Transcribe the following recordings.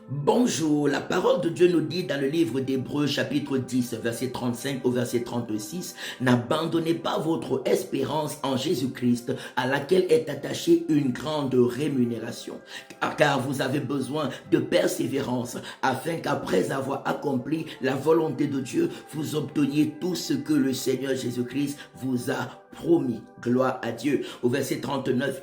Bonjour, la parole de Dieu nous dit dans le livre d'Hébreux chapitre 10, verset 35 au verset 36, n'abandonnez pas votre espérance en Jésus-Christ à laquelle est attachée une grande rémunération, car vous avez besoin de persévérance afin qu'après avoir accompli la volonté de Dieu, vous obteniez tout ce que le Seigneur Jésus-Christ vous a promis. Gloire à Dieu. Au verset 39,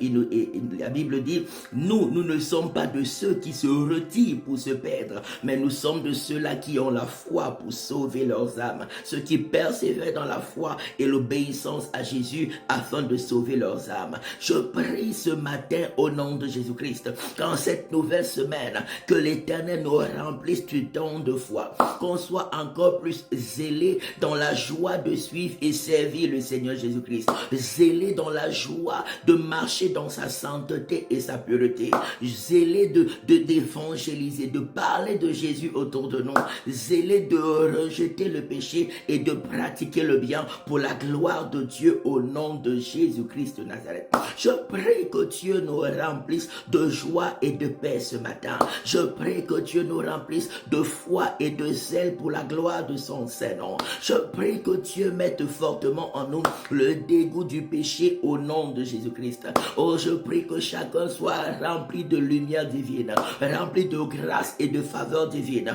la Bible dit, nous ne sommes pas de ceux qui se retirent pour se perdre, mais nous sommes de ceux-là qui ont la foi pour sauver leurs âmes, ceux qui persévèrent dans la foi et l'obéissance à Jésus afin de sauver leurs âmes. Je prie ce matin au nom de Jésus-Christ, qu'en cette nouvelle semaine, que l'Éternel nous remplisse du don de foi, qu'on soit encore plus zélé dans la joie de suivre et servir le Seigneur Jésus-Christ, zélé dans la joie de marcher dans sa sainteté et sa pureté, zélé d'évangéliser, de parler de Jésus autour de nous, zélé de rejeter le péché et de pratiquer le bien pour la gloire de Dieu au nom de Jésus-Christ de Nazareth. Je prie que Dieu nous remplisse de joie et de paix ce matin. Je prie que Dieu nous remplisse de foi et de zèle pour la gloire de son Saint-Nom. Je prie que Dieu mette fortement en nous le dégoût du péché au nom de Jésus-Christ. Oh, je prie que chacun soit rempli de lumière divine, rempli de grâce et de faveur divine,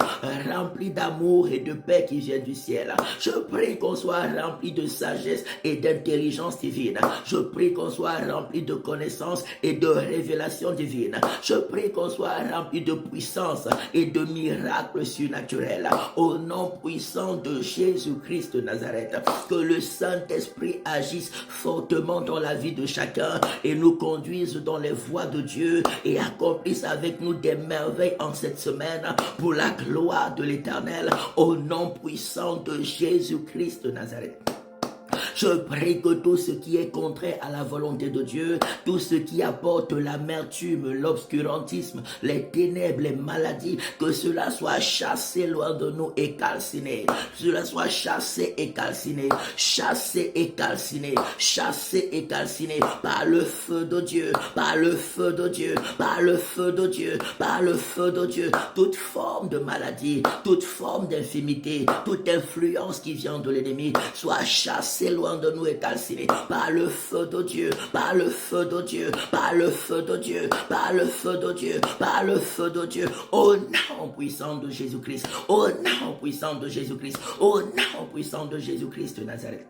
rempli d'amour et de paix qui vient du ciel. Je prie qu'on soit rempli de sagesse et d'intelligence divine. Je prie qu'on soit rempli de connaissance et de révélation divine. Je prie qu'on soit rempli de puissance et de miracles surnaturels. Au nom puissant de Jésus-Christ de Nazareth, que le Saint-Esprit agisse fortement dans la vie de chacun et nous conduise dans les voies de Dieu et accomplisse avec nous des merveilles en cette semaine pour la gloire de l'Éternel, au nom puissant de Jésus-Christ de Nazareth. Je prie que tout ce qui est contraire à la volonté de Dieu, tout ce qui apporte l'amertume, l'obscurantisme, les ténèbres, les maladies, que cela soit chassé loin de nous et calciné. Cela soit chassé et calciné, chassé et calciné, chassé et calciné par le feu de Dieu, par le feu de Dieu, par le feu de Dieu, par le feu de Dieu. Toute forme de maladie, toute forme d'infimité, toute influence qui vient de l'ennemi, soit chassée loin de nous et calciné par le feu de Dieu, par le feu de Dieu, par le feu de Dieu, par le feu de Dieu, par le feu de Dieu, au nom puissant de Jésus-Christ, au nom puissant de Jésus-Christ, au nom puissant de Jésus-Christ de Nazareth.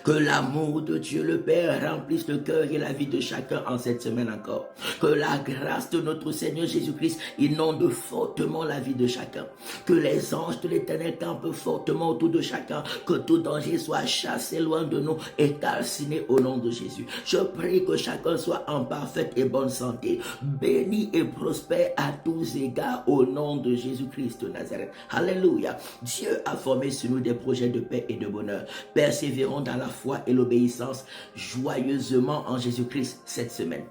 Que l'amour de Dieu le Père remplisse le cœur et la vie de chacun en cette semaine encore. Que la grâce de notre Seigneur Jésus-Christ inonde fortement la vie de chacun. Que les anges de l'Éternel campent fortement autour de chacun. Que tout danger soit chassé loin de nous et calciné au nom de Jésus. Je prie que chacun soit en parfaite et bonne santé, béni et prospère à tous égards au nom de Jésus-Christ de Nazareth. Alléluia. Dieu a formé sur nous des projets de paix et de bonheur. Persévérons dans la foi et l'obéissance joyeusement en Jésus-Christ cette semaine.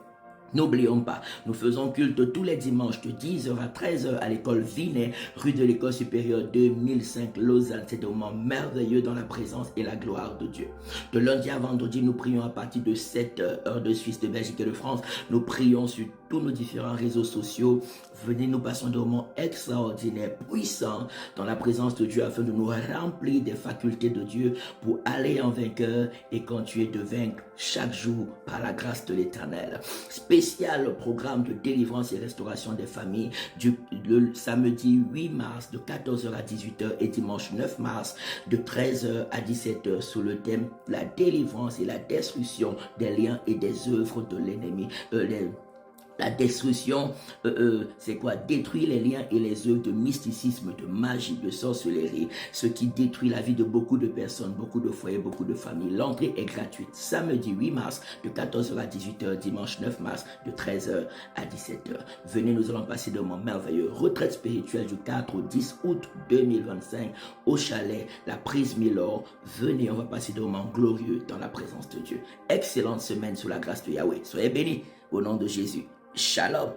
N'oublions pas, nous faisons culte tous les dimanches de 10h à 13h à l'école Vinet, rue de l'école supérieure 2005 Lausanne. C'est un moment merveilleux dans la présence et la gloire de Dieu. De lundi à vendredi, nous prions à partir de 7h, heure de Suisse, de Belgique et de France. Nous prions sur tous nos différents réseaux sociaux. Venez, nous passons des moments extraordinaires, puissants dans la présence de Dieu afin de nous remplir des facultés de Dieu pour aller en vainqueur et continuer de vaincre chaque jour par la grâce de l'Éternel. Spécial programme de délivrance et restauration des familles le samedi 8 mars de 14h à 18h et dimanche 9 mars de 13h à 17h sous le thème la délivrance et la destruction des liens et des œuvres de l'ennemi. La destruction, c'est quoi? Détruire les liens et les œuvres de mysticisme, de magie, de sorcellerie, ce qui détruit la vie de beaucoup de personnes, beaucoup de foyers, beaucoup de familles. L'entrée est gratuite. Samedi 8 mars de 14h à 18h, dimanche 9 mars de 13h à 17h. Venez, nous allons passer de moments merveilleux. Retraite spirituelle du 4 au 10 août 2025 au chalet, la prise Milor. Venez, on va passer de moments glorieux dans la présence de Dieu. Excellente semaine sous la grâce de Yahweh. Soyez bénis au nom de Jésus. Shalom.